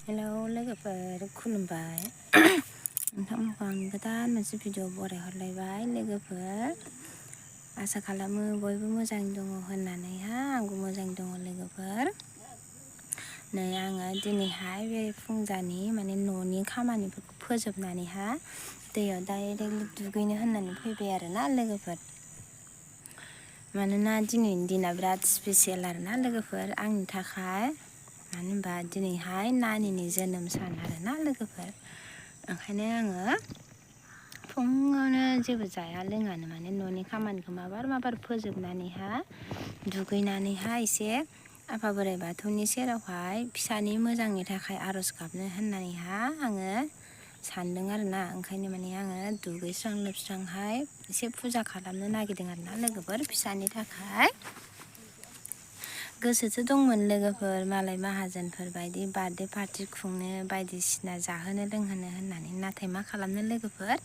hello लोगोफोर खुलुमबाय नोंथांमोनखौ आं गोदान मोनसे भिडिअ बरायहरलायबाय लोगोफोर आसा खालामो बयबो मोजाङै दङ होननानैहा आंबो मोजाङै दङ लोगोफोर नै आङो दिनैहाय बे फुंजानि माने न'नि खामानिफोरखौ फोजोबनानैहा दैयाव डाइरेक्ट दुगैनो होननानै फैबाय आरोना लोगोफोर मानोना दिनैनि दिना बिराद स्पेसियेल आरोना लोगोफोर आंनि थाखाय मानो होनबा दिनैहाय नानिनि जोनोम सान आरोना लोगोफोर ओंखायनो आङो फुङावनो जेबो जाया लोङानो माने न'नि खामानिखौ माबार फोजोबनानैहा दुगैनानैहा एसे आफा बोराइ बाथौनि सेरावहाय फिसानि मोजांनि थाखाय आर'ज गाबनो होननानैहा आङो सानदों आरोना ओंखायनो माने आङो दुगैस्रां लोबस्रांहाय एसे फुजा खालामनो नागिरदों आरोना लोगोफोर फिसानि थाखाय गोसोसो दंमोन लोगोफोर मालाय माहाजोनफोर बायदि बार्थडे पार्टि खुंनो बायदिसिना जाहोनो लोंहोनो होननानै नाथाय मा खालामनो लोगोफोर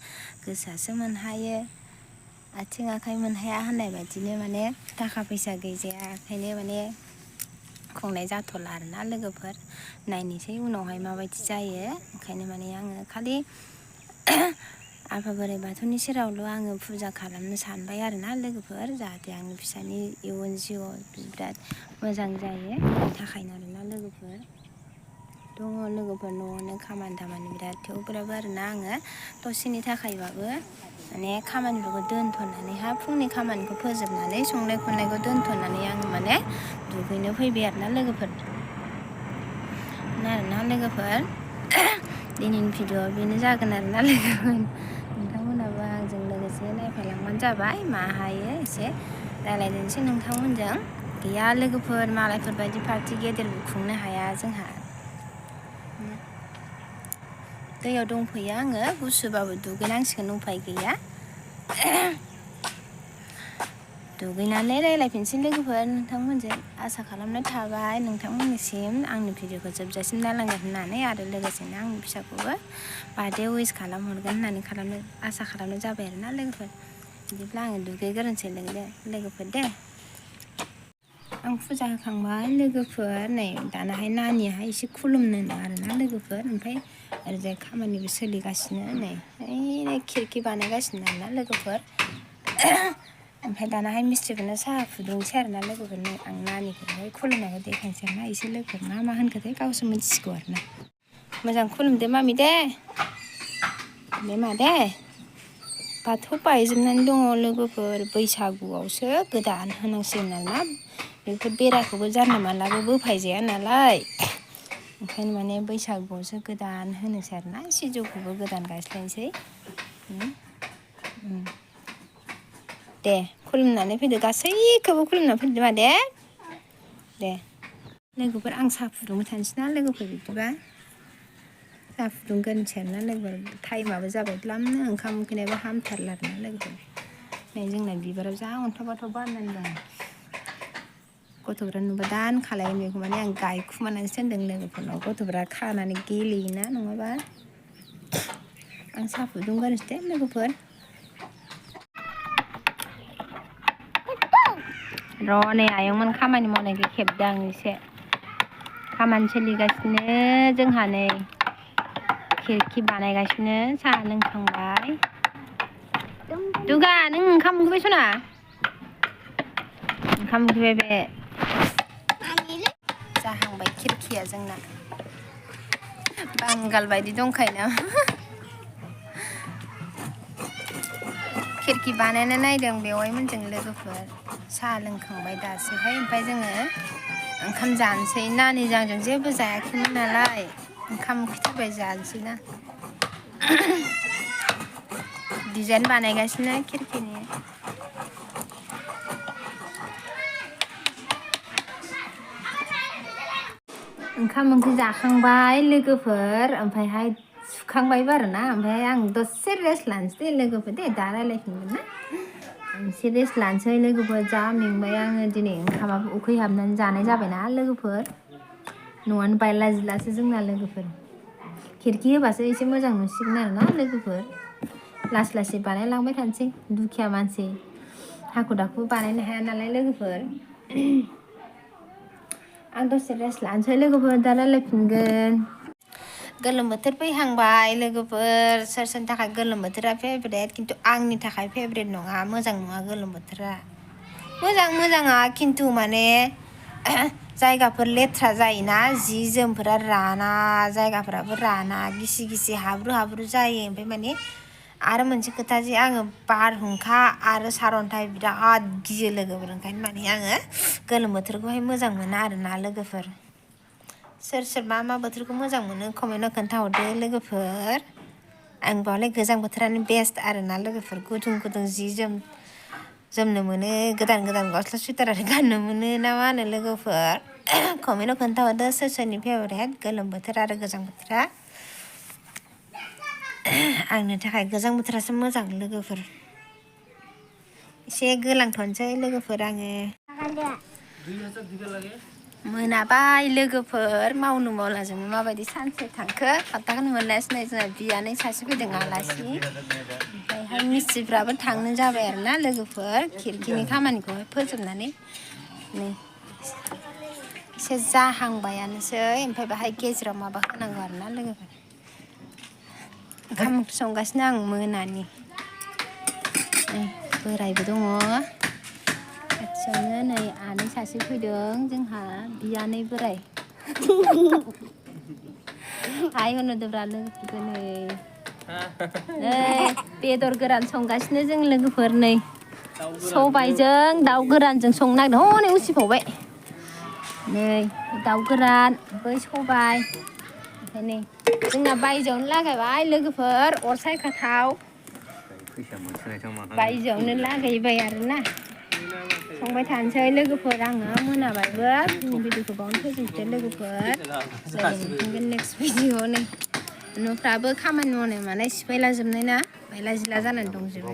गोसोआसो मोनहायो आथिं आखाइ मोनहाया होननाय बायदिनो माने थाखा फैसा गैजाया ओंखायनो माने खुंनाय जाथ'ला आरोना लोगोफोर नायनोसै उनावहाय माबायदि जायो ओंखायनो माने आङो खालि आफा बोराइ बाथौनि सेरावल' आङो फुजा खालामनो सानबाय आरोना लोगोफोर जाहाथे आंनि फिसानि इयुन जिउआव बिराद मोजां जायो बेनि थाखायनो आरोना लोगोफोर दङ लोगोफोर न'आवनो खामानि दामानि बिराद थेवब्लाबो आरोना आङो दसेनि थाखायबाबो माने खामानिफोरखौ दोनथ'नानैहा फुंनि खामानिखौ फोजोबनानै संनाय खुरनायखौ दोनथ'नानै आङो माने दुगैनो फैबाय आरोना लोगोफोर दिनैनि भिडिअ बेनो जागोन आरोना लोगोफोर नोंथांमोनाबो आंजों लोगोसे नायफालांबानो जाबाय मा हायो एसे रायज्लायनोसै नोंथांमोनजों गैया लोगोफोर मालायफोर बायदि पार्टि गेदेरबो खुंनो हाया जोंहा दैयाव दंफैयो आङो गुसुबाबो दुगैनांसिगोन उफाय गैया दुगैनानै रायज्लायफिनसै लोगोफोर नोंथांमोनजों आसा खालामनाय थाबाय नोंथांमोननिसिम आंनि भिडिअखौ जोबजासिम नायलांगोन होननानै आरो लोगोसेनो आंनि फिसाखौबो बार्थडे उइस खालामहरगोन होननानै आसा खालामनाय जाबाय आरोना लोगोफोर बिदिब्ला आङो दुगैग्रोनोसै लोगोफोर दे आं फुजा होखांबाय लोगोफोर नै दानाहाय नानियाहाय एसे खुलुमनो आरोना लोगोफोर ओमफ्राय ओरैजाय खामानिबो सोलिगासिनो नै खिरखि बानायगासिनो आरोना लोगोफोर ओमफ्राय दानाहाय मिस्ट्रिफोरनो साहा फुदुंसै आरोना लोगोफोर नै आं नानिखौहाय खुलुमनायखौ देखायनोसै आरोना एसे लोगोफोर मा होनखोथाय गावसो मिथिसिगौ आरोना मोजां खुलुमदो मामि दे मा दे बाथौ बायजोबनानै दङ लोगोफोर बैसागुआवसो गोदान होनांसिगोन आरोना बेफोर बेराखौबो जानला मानलाबो बोफायजाया नालाय ओंखायनो माने बैसागुआवसो गोदान होनोसै आरोना सिजौखौबो गोदान गायस्लायनोसै दे खुलुमनानै फैदो गासैखौबो खुलुमनानै फैदो मा दे लोगोफोर आं साहा फुदुंबाय थानोसै ना लोगोफोर बिदिबा साहा फुदुंग्रोनोसै आरोना लोगोफोर टाइमाबो जाबाय द्लामनो ओंखाम उखैनायबो हामथारला आरोना लोगोफोर नै जोंना बिबाराव जा अन्थाव बाथाव बारनानै दं गथ'फ्रा नुबा दान खालायो बेखौ माने आं गायखुमानानैसो दोनदों लोगोफोरनाव गथ'फ्रा खानानै गेलेयोना नङाबा आं साहा फुदुंग्रोनोसै दे लोगोफोर र' नै आयंमोन खामानि मावनायखौ खेबदों आं एसे खामानि सोलिगासिनो जोंहा नै खिरखि बानायगासिनो साहा लोंखांबाय दुगा नों ओंखाम उखैबाय सना ओंखाम उखैबाय बे जाहांबाय खिरखिया जोंना बांगाल बायदि दंखायो ना खिरखि बानायनो नायदों बेवाइमोनजों लोगोफोर साहा लोंखांबाय दासोहाय ओमफ्राय जोङो ओंखाम जानोसै नानि जोंजों जेबो जायाखैमोन नालाय ओंखाम उखैथारबाय जानोसै ना डिजाइन बानायगासिनो खिरखिनि ओंखाम ओंख्रि जाखांबाय लोगोफोर ओमफ्रायहाय सुखांबायबो आरोना ओमफ्राय आं दसे रेस्ट लानोसै लोगोफोर दे दा रायज्लायफिनगोन ना एसे रेस्ट लानोसै लोगोफोर जा मेंबाय आङो दिनै ओंखामाबो उखैहाबनानै जानाय जाबायना लोगोफोर न'आनो बायला जिलासो जोंना लोगोफोर खिरखि होबासो एसे मोजां नुसिगोन आरोना लोगोफोर लासै बानायलांबाय थानोसै दुखिया मानसि हाखु दाखु बानायनो हाया नालाय लोगोफोर आं दसे रेस्ट लानोसै लोगोफोर दा रायज्लायफिनगोन गोलोम बोथोर फैहांबाय लोगोफोर सोर सोरनि थाखाय गोलोम बोथोरा फेभरेट खिन्थु आंनि थाखाय फेभरेट नङा मोजां नङा गोलोम बोथोरा मोजाङा खिन्थु माने जायगाफोर लेथ्रा जायोना जि जोमफोरा राना जायगाफोराबो राना गिसि गिसि हाब्रु जायो ओमफ्राय माने आरो मोनसे खोथा जे आङो बारहुंखा आरो सारअन्थाइ बिराद गियो लोगोफोर ओंखायनो माने आङो गोलोम बोथोरखौहाय मोजां मोना आरोना लोगोफोर सोर मा बोथोरखौ मोजां मोनो कमेन्टआव खोन्थाहरदो लोगोफोर आं बावलाय गोजां बोथोरानो बेस्ट आरोना लोगोफोर गुदुं जि जोमनो मोनो गोदान गस्ला सुइटार आरो गाननो मोनो ना मा होनो लोगोफोर कमेन्टआव खोन्थाहरदो सोरनि फेभरेट गोलोम बोथोर आरो गोजां बोथोरा आंनि थाखाय गोजां बोथोरासो मोजां लोगोफोर एसे गोलांथ'नोसै लोगोफोर आङो मोनाबाय लोगोफोर मावनो मावलाजोंनो माबायदि सानसे थांखो पात्ताखौनो मोनलायासै नै जोंना बियानै सासे फैदों आलासि ओमफ्रायहाय मिस्ट्रिफ्राबो थांनो जाबाय आरोना लोगोफोर खिरखिनि खामानिखौहाय फोजोबनानै नै एसे जाहांबायानोसै ओमफ्राय बाहाय गेजेराव माबा होनांगौ आरोना लोगोफोर ओंखाम ओंख्रि संगासिनो आं मोनानि बोरायबो दङ खाथियावनो नै आनै सासे फैदों जोंहा बियानै बोराय हाय होनोदोब्रा लोगोफोरखौ नै बेदर गोरान संगासिनो जों लोगोफोर नै सबायजों दाउ गोरानजों संनो नागिरदों हनै उसिफावबाय नै दाउ गोरान बै सबाय ओमफ्राय नै जोंना बायजोआवनो लागायबाय लोगोफोर अर सायखाथाव बायजोआवनो लागायबाय आरोना संबाय थानोसै लोगोफोर आङो मोनाबायबो भिडिअखौ बावनो फोजोबदो लोगोफोर लोगो मोनफिनगोन नेक्स्ट भिडिअ नै न'फ्राबो खामानि मावनाय मानाय सिफायला जोबनाय ना बायला जिला जानानै दंजोबो